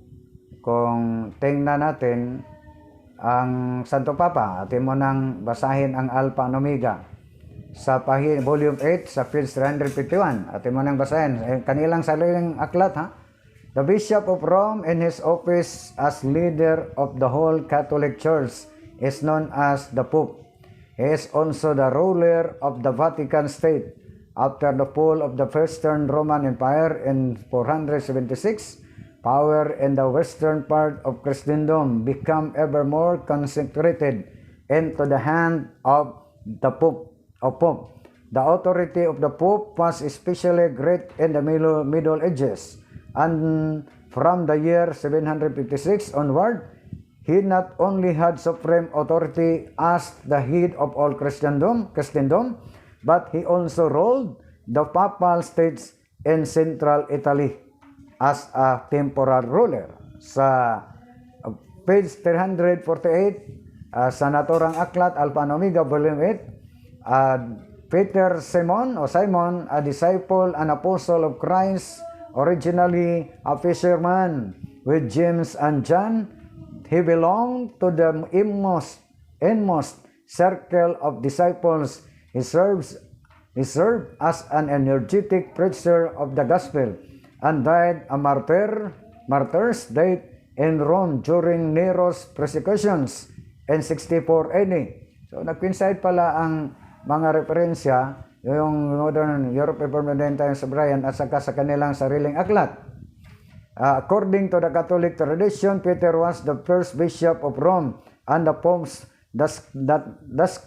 Kung tingnan natin ang Santo Papa, atin mo nang basahin ang Alpha and Omega sa volume 8 sa page 351. Atin mo nang basahin kanilang sariling aklat, ha? The Bishop of Rome, in his office as leader of the whole Catholic Church, is known as the Pope. He is also the ruler of the Vatican State. After the fall of the Western Roman Empire in 476, power in the western part of Christendom became ever more concentrated into the hand of the Pope. The authority of the Pope was especially great in the Middle Ages. And from the year 756 onward, he not only had supreme authority as the head of all Christendom, but he also ruled the papal states in central Italy as a temporal ruler. Sa page 348, sa naturang aklat, Alpha and Omega, volume 8, Peter Simon, a disciple and apostle of Christ, originally a fisherman with James and John, he belonged to the inmost circle of disciples. He served as an energetic preacher of the gospel and died a martyr's death in Rome during Nero's persecutions in 64 AD. So nag-coincide pala ang mga referensya, yung Modern Europe Permanente sa Brian at saka sa kanilang sariling aklat. According to the Catholic tradition, Peter was the first bishop of Rome, and the popes thus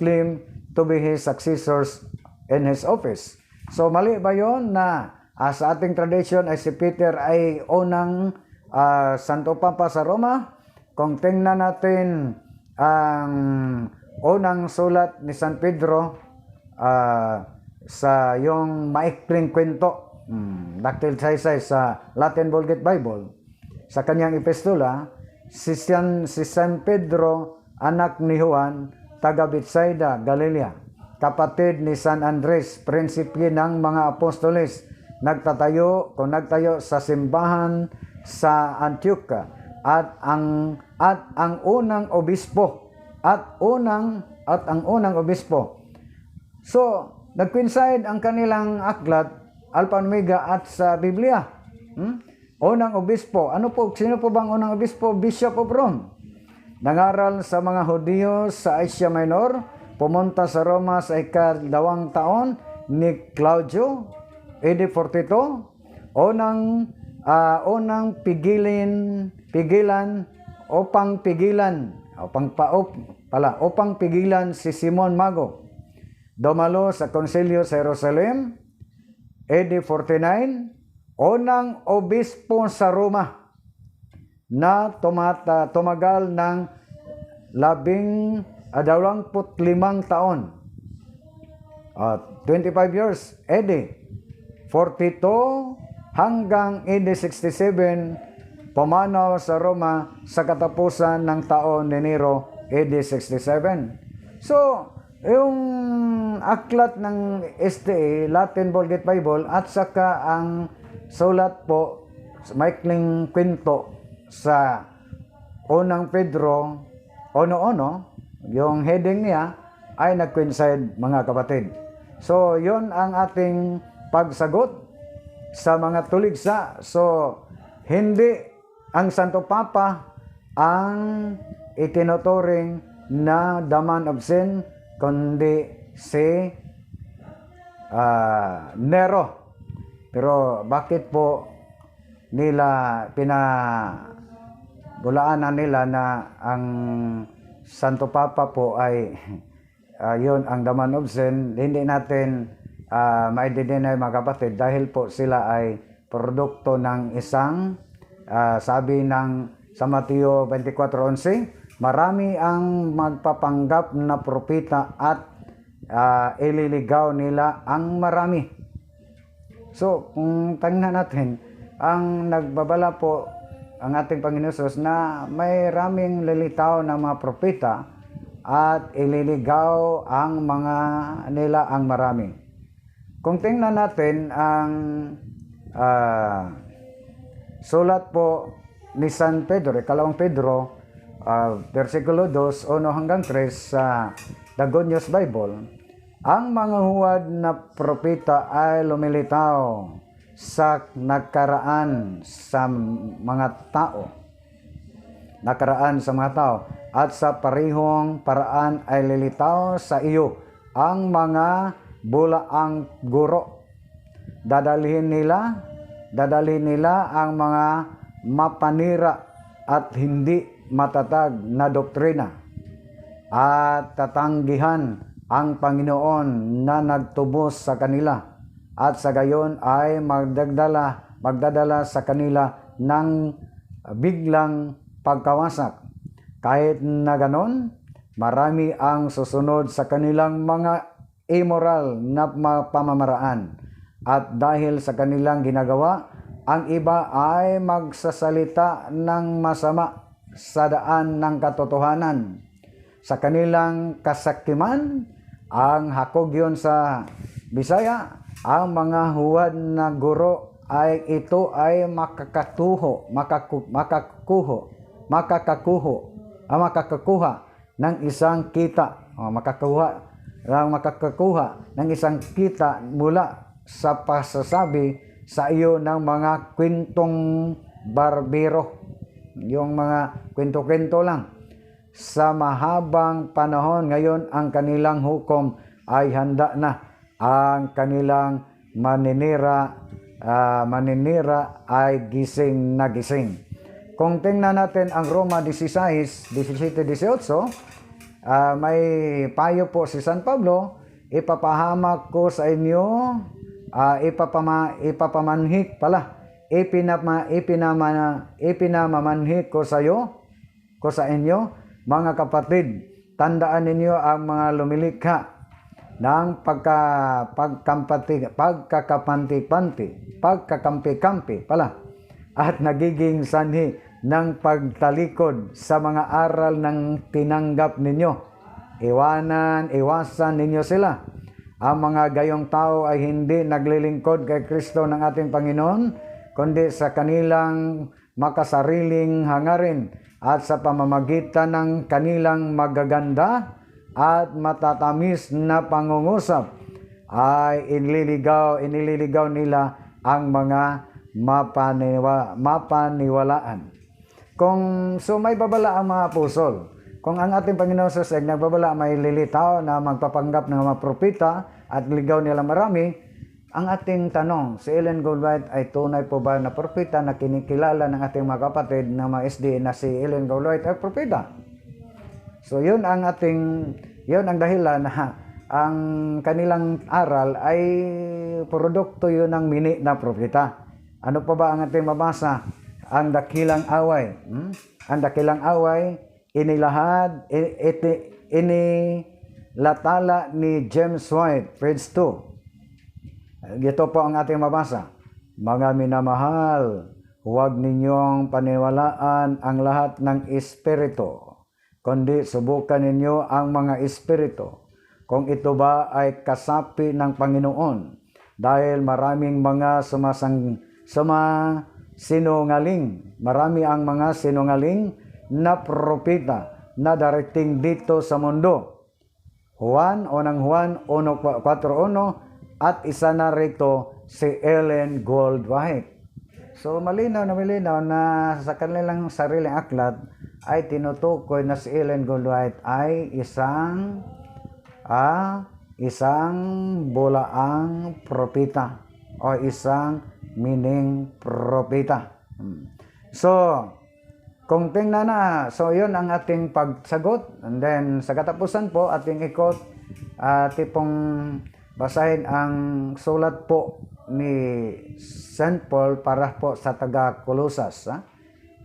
claim to be his successors in his office. So mali ba yun na sa ating tradition ay si Peter ay unang Santo Papa sa Roma? Kung tingnan natin ang unang sulat ni San Pedro sa yung maikling kwento, daktil saysay sa Latin Vulgate Bible, sa kanyang epistola, si San Pedro, anak ni Juan, taga Betsaida, Galilea, kapatid ni San Andres, prinsipe ng mga apostoles, nagtayo sa simbahan sa Antioquia at ang unang obispo. So, nag-coincide ang kanilang aklat, Alpha and Omega at sa Biblia. Unang obispo. Sino po bang unang obispo? Bishop of Rome. Nangaral sa mga Hudyo sa Asia Minor, pumunta sa Roma sa ika-2 taon ni Claudio, AD 42, unang upang pigilan si Simon Mago. Dumalo sa konsilyo sa Jerusalem, AD 49, unang obispo sa Roma na tumagal ng 25 taon. 25 years, AD 42 hanggang AD 67, pumanaw sa Roma sa katapusan ng taon ni Nero, AD 67. So, yung aklat ng STA, Latin Vulgate Bible, at saka ang sulat po, maikling kwento sa unang Pedro, yung heading niya ay nag-coincide, mga kapatid. So, yon ang ating pagsagot sa mga tuligsa. So, hindi ang Santo Papa ang itinuturing na the man of sin, kundi si Nero. Pero bakit po nila bulaanan nila na ang Santo Papa po ay yun ang the man of sin? Hindi natin ma-identify, mga kapatid, dahil po sila ay produkto ng isang sabi sa Mateo 24:11, marami ang magpapanggap na propeta at ililigaw nila ang marami. So, kung tingnan natin, ang nagbabala po ang ating Panginoon Jesus na may raming lilitaw na mga propeta at ililigaw ang mga nila ang marami. Kung tingnan natin ang sulat po ni San Pedro, ikalawang Pedro, versikulo 2, 1 hanggang 3 sa The Good News Bible, ang mga huwad na propeta ay lumilitaw sa nakaraan sa mga tao. At sa parihong paraan ay lilitaw sa iyo ang mga bulaang guro. Dadalhin nila ang mga mapanira at hindi matatag na doktrina at tatanggihan ang Panginoon na nagtubos sa kanila, at sa gayon ay magdadala sa kanila ng biglang pagkawasak. Kahit na ganon, marami ang susunod sa kanilang mga immoral na pamamaraan, at dahil sa kanilang ginagawa, ang iba ay magsasalita ng masama sa daan ng katotohanan. Sa kanilang kasakiman, ang hakog yun sa Bisaya, ang mga huwad na guro ay ito ay makakakuha ng isang kita, mula sa pasasabi sa iyo ng mga kwentong barbero, yung mga kwento-kwento lang. Sa mahabang panahon ngayon, ang kanilang hukom ay handa na. Ang kanilang maninira maninira ay gising na gising. Kung tingnan natin ang Roma 16, 17, 18, may payo po si San Pablo, ipapahamak ko sa inyo, ipapamanhik pala, ipinamamanhik ko sa inyo, mga kapatid, tandaan ninyo ang mga lumilikha ng pagkakampi-kampi pala, at nagiging sanhi ng pagtalikod sa mga aral ng tinanggap ninyo. Iwasan ninyo sila. Ang mga gayong tao ay hindi naglilingkod kay Kristo ng ating Panginoon, kundi sa kanilang makasariling hangarin at sa pamamagitan ng kanilang magaganda at matatamis na pangungusap ay inililigaw nila ang mga mapaniwalaan. Kung may babala ang mga apostol, kung ang ating Panginoon sa nagbabala, may lilitaw na magpapanggap ng mga propeta at ligaw nila marami, ang ating tanong, si Ellen G. White ay tunay po ba na propeta na kinikilala ng ating mga kapatid ng mga SD na si Ellen G. White ay propeta? So yun ang dahilan na ang kanilang aral ay produkto yun ng mini na propeta. Ano pa ba ang ating mabasa? Ang dakilang away. Ang dakilang away, inilatala ni James White, page 2. Ito po ang ating mabasa. Mga minamahal, huwag ninyong paniwalaan ang lahat ng espiritu, kundi subukan ninyo ang mga espiritu, kung ito ba ay kasapi ng Panginoon, dahil maraming mga marami ang mga sinungaling na propeta na darating dito sa mundo. Juan 1:4 at isa na rito si Ellen G. White. So malinaw na sa kanilang sariling aklat ay tinutukoy na si Ellen G. White ay isang bulaang propeta o isang mining propeta. So, kung tingnan na, so yun ang ating pagsagot. And then, sa katapusan po, ating ikot, tipong basahin ang sulat po ni St. Paul para po sa taga-Colosas.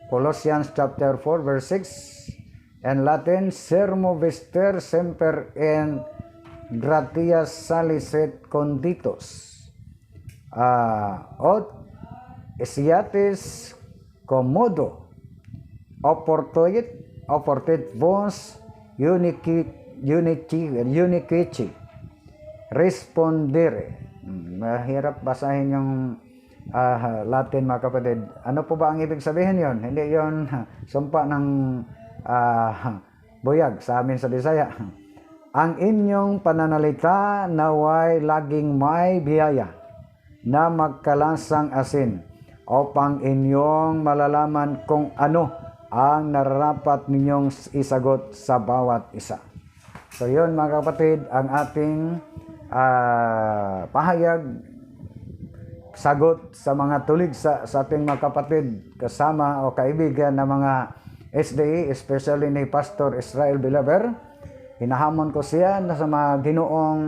Colossians chapter 4, verse 6. And Latin, sermo vester semper en gratias salicet conditos. Ot esiatis commodo oportet vos unici respondere. Mahirap basahin yung Latin, mga kapatid. Ano po ba ang ibig sabihin yon? Hindi yon sumpa ng buyag sa amin sa Bisaya. Ang inyong pananalita naway laging may biyaya na magkalasang asin, upang inyong malalaman kung ano ang nararapat ninyong isagot sa bawat isa. So yun, mga kapatid, ang ating pahayag, sagot sa mga tulig sa ating mga kapatid, kasama o kaibigan ng mga SDA, especially ni Pastor Israel Bilaver. Hinahamon ko siya na sa mga ginoong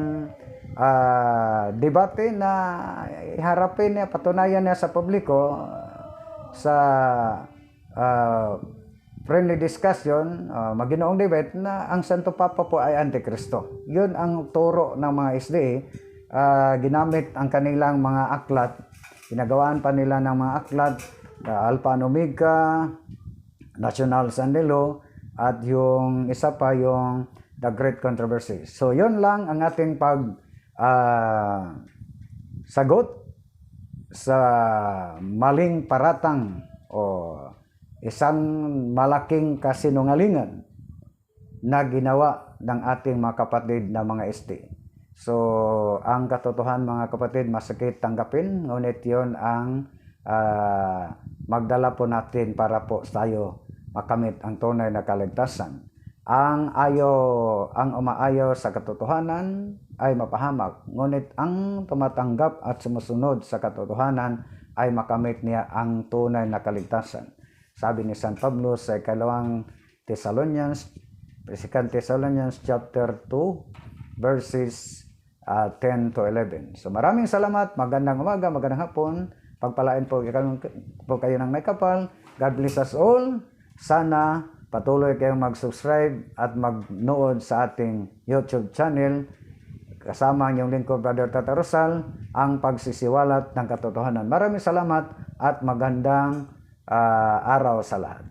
debate na iharapin niya, patunayan niya sa publiko, sa friendly discussion, maginoong debate na ang Santo Papa po ay Antikristo. Yun ang turo ng mga SDA. Ginamit ang kanilang mga aklat, ginagawaan pa nila ng mga aklat, Alpha and Omega, National Sandelo, at yung isa pa yung The Great Controversy. So yun lang ang ating sagot sa maling paratang o isang malaking kasinungalingan na ginawa ng ating mga kapatid na mga SD. So ang katotohanan, mga kapatid, masakit tanggapin, ngunit yun ang magdala po natin para po tayo makamit ang tunay na kaligtasan. ang umaayo sa katotohanan ay mapahamak, ngunit ang tumatanggap at sumusunod sa katotohanan ay makamit niya ang tunay na kaligtasan. Sabi ni San Pablo sa ikalawang Thessalonians, 2 Thessalonians chapter 2 verses 10 to 11. So maraming salamat, magandang umaga, magandang hapon, pagpalain po kayo ng may kapal. God bless us all. Sana patuloy kayong mag-subscribe at mag-nood sa ating YouTube channel kasama ang iyong lingkod, Brother Tata Rosal, ang pagsisiwalat ng katotohanan. Maraming salamat at magandang araw sa lahat.